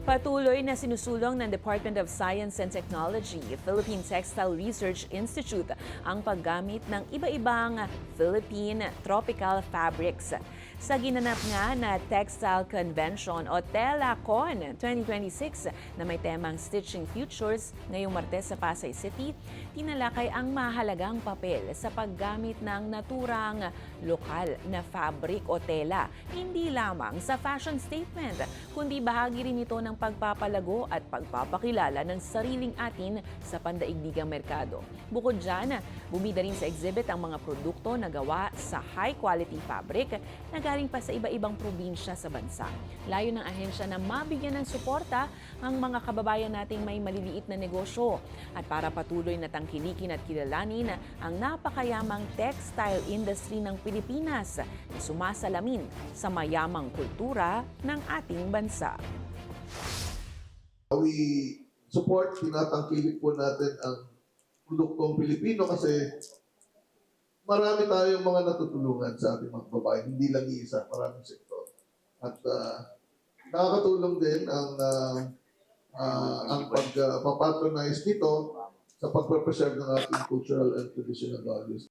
Patuloy na sinusulong ng Department of Science and Technology, Philippine Textile Research Institute ang paggamit ng iba-ibang Philippine tropical fabrics. Sa ginanap nga na Textile Convention o TELACON 2026 na may temang Stitching Futures ngayong Martes sa Pasay City, tinalakay ang mahalagang papel sa paggamit ng naturang lokal na fabric o tela, hindi lamang sa fashion statement, kundi bahagi rin ito ng pagpapalago at pagpapakilala ng sariling atin sa pandaigdigang merkado. Bukod dyan, bumida rin sa exhibit ang mga produkto na gawa sa high-quality fabric na galing pa sa iba-ibang probinsya sa bansa. Layo ng ahensya na mabigyan ng suporta ang mga kababayan nating may maliliit na negosyo at para patuloy na tangkilikin at kilalanin ang napakayamang textile industry ng Pilipinas na sumasalamin sa mayamang kultura ng ating bansa. We support, tinatangkilik po natin ang produktong Pilipino kasi marami tayong mga natutulungan sa ating mga babae, hindi lang isa, maraming sektor. At nakakatulong din ang pagpapatronize nito sa pagpreserve ng ating cultural and traditional values.